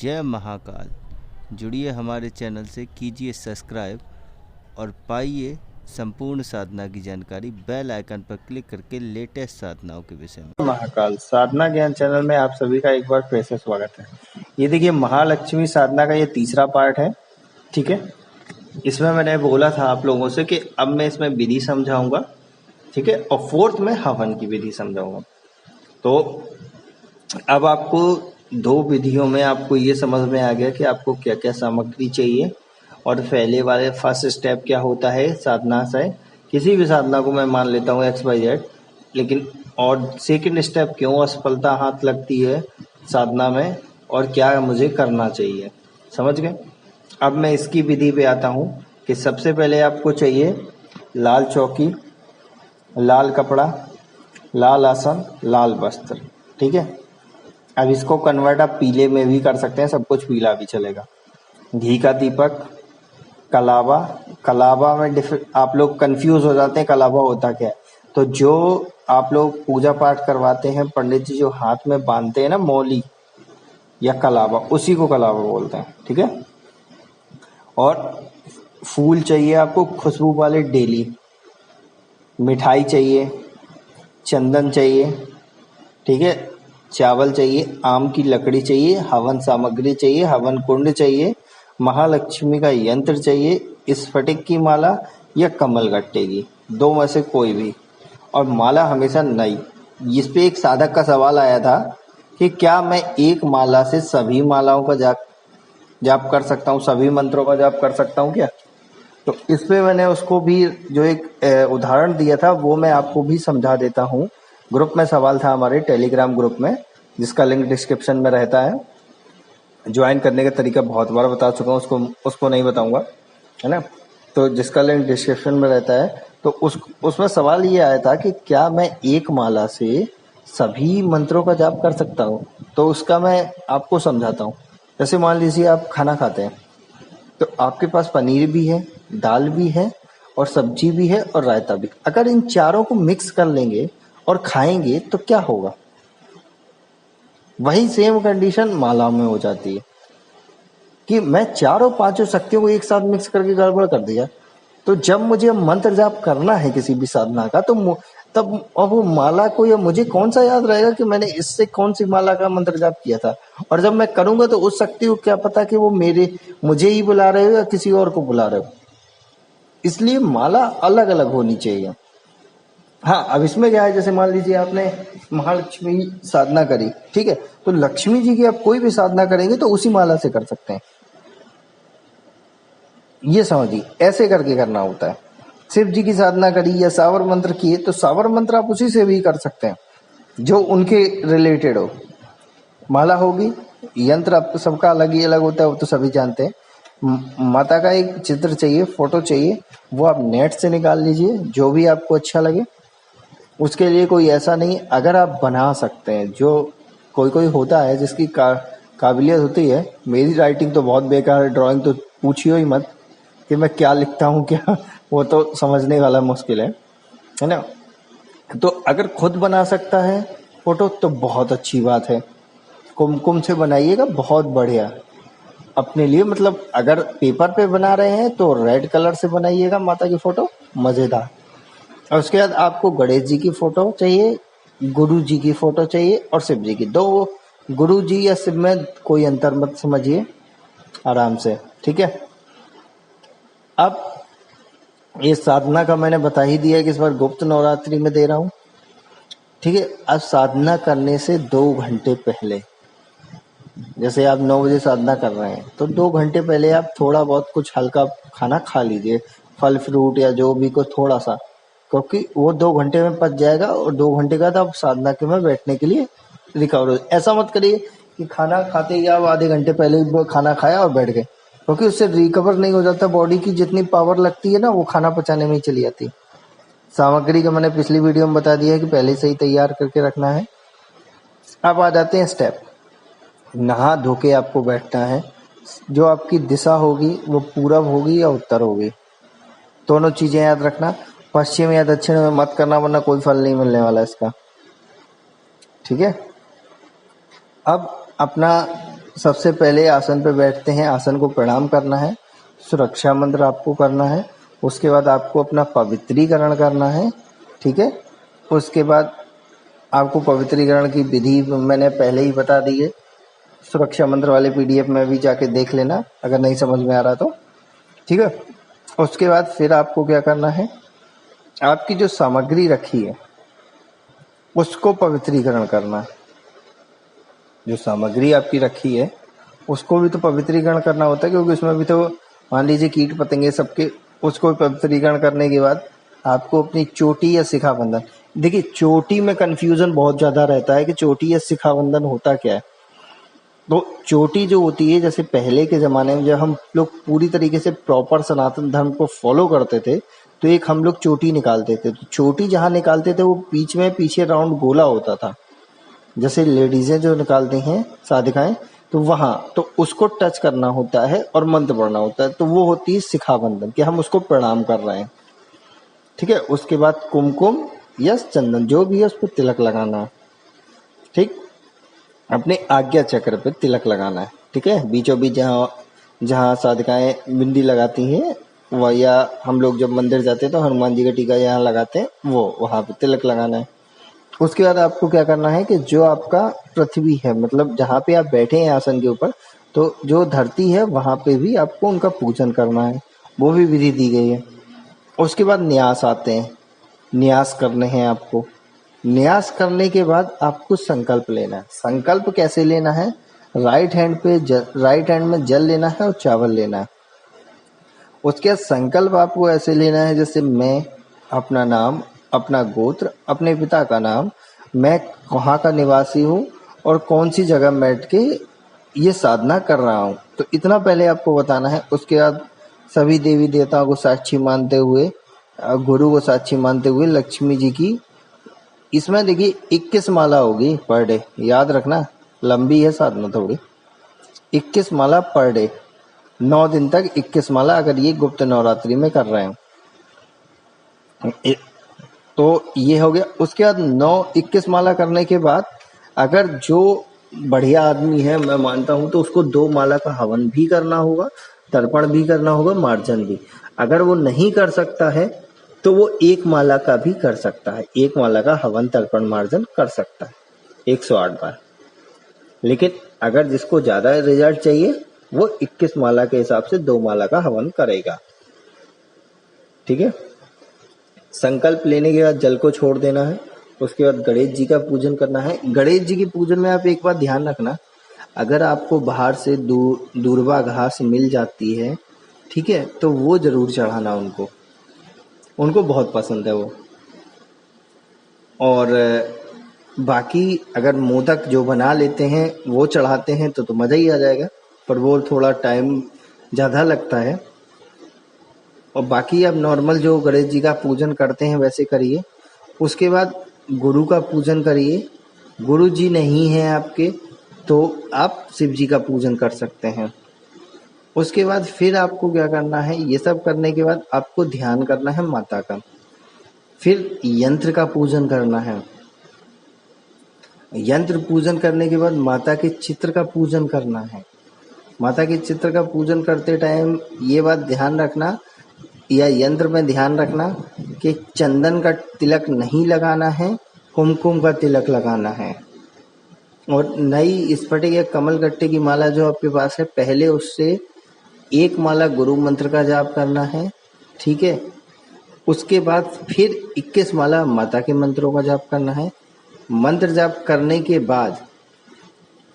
जय महाकाल। जुड़िए हमारे चैनल से, कीजिए सब्सक्राइब और पाइए संपूर्ण साधना की जानकारी बेल आइकन पर क्लिक करके लेटेस्ट साधनाओं के विषय में। महाकाल साधना ज्ञान चैनल में आप सभी का एक बार फिर से स्वागत है। ये देखिए महालक्ष्मी साधना का ये तीसरा पार्ट है। ठीक है, इसमें मैंने बोला था आप लोगों से कि अब मैं इसमें विधि समझाऊंगा, ठीक है, और फोर्थ में हवन की विधि समझाऊंगा। तो अब आपको दो विधियों में आपको ये समझ में आ गया कि आपको क्या क्या सामग्री चाहिए और पहले वाले फर्स्ट स्टेप क्या होता है साधना से। किसी भी साधना को मैं मान लेता हूँ XYZ, लेकिन और सेकंड स्टेप क्यों असफलता हाथ लगती है साधना में और क्या मुझे करना चाहिए, समझ गए। अब मैं इसकी विधि पे आता हूँ कि सबसे पहले आपको चाहिए लाल चौकी, लाल कपड़ा, लाल आसन, लाल वस्त्र। ठीक है, अब इसको कन्वर्ट आप पीले में भी कर सकते हैं, सब कुछ पीला भी चलेगा। घी का दीपक, कलावा। कलावा में आप लोग कंफ्यूज हो जाते हैं कलावा होता क्या है। तो जो आप लोग पूजा पाठ करवाते हैं, पंडित जी जो हाथ में बांधते हैं ना मौली या कलावा, उसी को कलावा बोलते हैं। ठीक है, और फूल चाहिए आपको खुशबू वाले डेली, मिठाई चाहिए, चंदन चाहिए, ठीक है, चावल चाहिए, आम की लकड़ी चाहिए, हवन सामग्री चाहिए, हवन कुंड चाहिए, महालक्ष्मी का यंत्र चाहिए, स्फटिक की माला या कमल गट्टे की, दो में से कोई भी, और माला हमेशा नई। इस पे एक साधक का सवाल आया था कि क्या मैं एक माला से सभी मालाओं का जाप कर सकता हूँ, सभी मंत्रों का जाप कर सकता हूँ क्या। तो इस पे मैंने उसको भी जो एक उदाहरण दिया था वो मैं आपको भी समझा देता हूँ। ग्रुप में सवाल था हमारे टेलीग्राम ग्रुप में, जिसका लिंक डिस्क्रिप्शन में रहता है। ज्वाइन करने का तरीका बहुत बार बता चुका हूँ, उसको नहीं बताऊंगा, है ना। तो जिसका लिंक डिस्क्रिप्शन में रहता है, तो उसमें सवाल ये आया था कि क्या मैं एक माला से सभी मंत्रों का जाप कर सकता हूँ। तो उसका मैं आपको समझाता हूँ। जैसे मान लीजिए आप खाना खाते हैं, तो आपके पास पनीर भी है, दाल भी है और सब्जी भी है और रायता भी। अगर इन चारों को मिक्स कर लेंगे और खाएंगे तो क्या होगा, वही सेम कंडीशन माला में हो जाती है कि मैं चारों पांचों शक्तियों को एक साथ मिक्स करके गड़बड़ कर दिया। तो जब मुझे मंत्र जाप करना है किसी भी साधना का, तो तब अब वो माला को या मुझे कौन सा याद रहेगा कि मैंने इससे कौन सी माला का मंत्र जाप किया था। और जब मैं करूंगा तो उस शक्ति को क्या पता कि वो मुझे ही बुला रहे हो या किसी और को बुला रहे हो। इसलिए माला अलग अलग होनी चाहिए। हाँ, अब इसमें क्या है, जैसे मान लीजिए आपने महालक्ष्मी साधना करी, ठीक है, तो लक्ष्मी जी की आप कोई भी साधना करेंगे तो उसी माला से कर सकते हैं। ये समझिए, ऐसे करके करना होता है। शिव जी की साधना करी या सावर मंत्र किए तो सावर मंत्र आप उसी से भी कर सकते हैं जो उनके रिलेटेड हो। माला होगी, यंत्र आपको सबका अलग ही अलग होता है, वो तो सभी जानते हैं। माता का एक चित्र चाहिए, फोटो चाहिए, वो आप नेट से निकाल लीजिए, जो भी आपको अच्छा लगे। उसके लिए कोई ऐसा नहीं, अगर आप बना सकते हैं, जो कोई होता है जिसकी काबिलियत होती है। मेरी राइटिंग तो बहुत बेकार है, ड्राइंग तो पूछियो ही मत कि मैं क्या लिखता हूँ क्या वो तो समझने वाला मुश्किल है ना। तो अगर खुद बना सकता है फोटो तो बहुत अच्छी बात है, कुमकुम से बनाइएगा, बहुत बढ़िया अपने लिए। मतलब अगर पेपर पे बना रहे हैं तो रेड कलर से बनाइएगा माता की फोटो, मजेदार। और उसके बाद आपको गणेश जी की फोटो चाहिए, गुरु जी की फोटो चाहिए और शिव जी की। दो गुरु जी या शिव में कोई अंतर मत समझिए, आराम से, ठीक है। अब ये साधना का मैंने बता ही दिया कि इस बार गुप्त नवरात्रि में दे रहा हूँ, ठीक है। अब साधना करने से 2 घंटे पहले, जैसे आप 9 बजे साधना कर रहे हैं तो 2 घंटे पहले आप थोड़ा बहुत कुछ हल्का खाना खा लीजिए, फल फ्रूट या जो भी को थोड़ा सा, क्योंकि वो 2 घंटे में पच जाएगा और 2 घंटे का आप साधना के में बैठने के लिए रिकवर हो। ऐसा मत करिए कि खाना खाते ही आप आधे घंटे पहले ही खाना खाया और बैठ गए, क्योंकि उससे रिकवर नहीं हो जाता। बॉडी की जितनी पावर लगती है ना, वो खाना पचाने में ही चली जाती है। सामग्री का मैंने पिछली वीडियो में बता दिया है कि पहले से ही तैयार करके रखना है। अब आ जाते हैं स्टेप। नहा धो के आपको बैठना है। जो आपकी दिशा होगी वो पूरब होगी या उत्तर होगी, दोनों चीजें याद रखना। पश्चिम या दक्षिण में मत करना, वरना कोई फल नहीं मिलने वाला इसका, ठीक है। अब अपना सबसे पहले आसन पे बैठते हैं, आसन को प्रणाम करना है, सुरक्षा मंत्र आपको करना है। उसके बाद आपको अपना पवित्रीकरण करना है, ठीक है। उसके बाद आपको पवित्रीकरण की विधि मैंने पहले ही बता दी है, सुरक्षा मंत्र वाले PDF में भी जाके देख लेना अगर नहीं समझ में आ रहा तो, ठीक है। उसके बाद फिर आपको क्या करना है, आपकी जो सामग्री रखी है उसको पवित्रीकरण करना है। जो सामग्री आपकी रखी है उसको भी तो पवित्रीकरण करना होता है, क्योंकि उसमें भी तो मान लीजिए कीट पतंगे सबके, उसको पवित्रीकरण करने के बाद आपको अपनी चोटी या शिखा बंधन, देखिए चोटी में कंफ्यूजन बहुत ज़्यादा रहता है कि चोटी या शिखा बंधन होता क्या है। तो चोटी जो होती है, जैसे पहले के ज़माने में जब हम लोग पूरी तरीके से प्रॉपर सनातन धर्म को फॉलो करते थे तो एक हम लोग चोटी निकालते थे। तो चोटी जहाँ निकालते थे वो बीच में पीछे राउंड गोला होता था, जैसे लेडीजें जो निकालती हैं साधिकाएं, तो वहाँ तो उसको टच करना होता है और मंत्र पढ़ना होता है, तो वो होती है शिखा बंधन कि हम उसको प्रणाम कर रहे हैं, ठीक है। उसके बाद कुमकुम या चंदन जो भी है उस पर तिलक लगाना है, ठीक। अपने आज्ञा चक्र पे तिलक लगाना है, ठीक है। बीचों बीच जहाँ जहाँ साधिकाएं बिंदी लगाती हैं वह, या हम लोग जब मंदिर जाते हैं तो हनुमान जी का टीका यहाँ लगाते हैं, वो वहाँ पे तिलक लगाना है। उसके बाद आपको क्या करना है कि जो आपका पृथ्वी है, मतलब जहाँ पे आप बैठे हैं आसन के ऊपर, तो जो धरती है वहाँ पे भी आपको उनका पूजन करना है, वो भी विधि दी गई है। उसके बाद न्यास आते हैं, न्यास करने हैं आपको। न्यास करने के बाद आपको संकल्प लेना है। संकल्प कैसे लेना है, राइट हैंड में जल लेना है और चावल लेना है। उसके बाद संकल्प आपको ऐसे लेना है जैसे मैं अपना नाम, अपना गोत्र, अपने पिता का नाम, मैं कहाँ का निवासी हूँ और कौन सी जगह बैठ के ये साधना कर रहा हूँ, तो इतना पहले आपको बताना है। उसके बाद सभी देवी देवताओं को साक्षी मानते हुए, गुरु को साक्षी मानते हुए, लक्ष्मी जी की, इसमें देखिए 21 माला होगी पर डे, याद रखना, लंबी है साधना थोड़ी। 21 माला पर डे, 9 दिन तक 21 माला, अगर ये गुप्त नवरात्रि में कर रहे हैं तो ये हो गया। उसके बाद 21 माला करने के बाद अगर जो बढ़िया आदमी है, मैं मानता हूं, तो उसको 2 माला का हवन भी करना होगा, तर्पण भी करना होगा, मार्जन भी। अगर वो नहीं कर सकता है तो वो 1 माला का भी कर सकता है, 1 माला का हवन तर्पण मार्जन कर सकता है 108 बार। लेकिन अगर जिसको ज्यादा रिजल्ट चाहिए वो 21 माला के हिसाब से 2 माला का हवन करेगा, ठीक है। संकल्प लेने के बाद जल को छोड़ देना है। उसके बाद गणेश जी का पूजन करना है। गणेश जी के पूजन में आप एक बात ध्यान रखना, अगर आपको बाहर से दूर्वा घास मिल जाती है, ठीक है, तो वो जरूर चढ़ाना उनको, उनको बहुत पसंद है वो। और बाकी अगर मोदक जो बना लेते हैं वो चढ़ाते हैं तो मज़ा ही आ जाएगा, पर वो थोड़ा टाइम ज़्यादा लगता है। और बाकी आप नॉर्मल जो गणेश जी का पूजन करते हैं वैसे करिए। उसके बाद गुरु का पूजन करिए। गुरु जी नहीं हैं आपके तो आप शिव जी का पूजन कर सकते हैं। उसके बाद फिर आपको क्या करना है, ये सब करने के बाद आपको ध्यान करना है माता का। फिर यंत्र का पूजन करना है। यंत्र पूजन करने के बाद माता के चित्र का पूजन करना है। माता के चित्र का पूजन करते टाइम ये बात ध्यान रखना, या यंत्र में ध्यान रखना कि चंदन का तिलक नहीं लगाना है, कुमकुम का तिलक लगाना है। और नई स्फटिक या कमल गट्टे की माला जो आपके पास है, पहले उससे 1 माला गुरु मंत्र का जाप करना है, ठीक है। उसके बाद फिर 21 माला माता के मंत्रों का जाप करना है। मंत्र जाप करने के बाद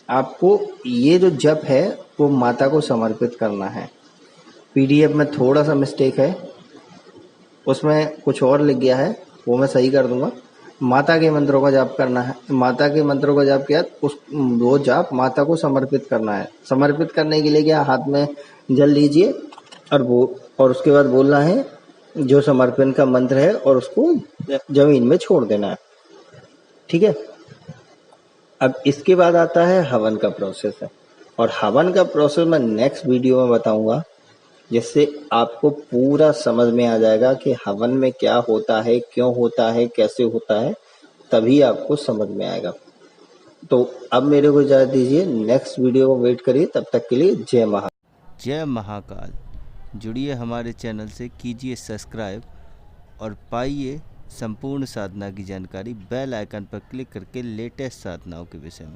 आपको ये जो जप है वो माता को समर्पित करना है। PDF में थोड़ा सा मिस्टेक है, उसमें कुछ और लिख गया है, वो मैं सही कर दूंगा। माता के मंत्रों का जाप करना है। माता के मंत्रों का जाप किया वो जाप माता को समर्पित करना है। समर्पित करने के लिए क्या, हाथ में जल लीजिए और उसके बाद बोलना है जो समर्पण का मंत्र है और उसको जमीन में छोड़ देना है, ठीक है। अब इसके बाद आता है हवन का प्रोसेस है, और हवन का प्रोसेस मैं नेक्स्ट वीडियो में बताऊंगा, जिससे आपको पूरा समझ में आ जाएगा कि हवन में क्या होता है, क्यों होता है, कैसे होता है, तभी आपको समझ में आएगा। तो अब मेरे को इजाज़त दीजिए, नेक्स्ट वीडियो को वेट करिए, तब तक के लिए जय जय महाकाल। जुड़िए हमारे चैनल से, कीजिए सब्सक्राइब और पाइए संपूर्ण साधना की जानकारी बेल आइकन पर क्लिक करके लेटेस्ट साधनाओं के विषय में।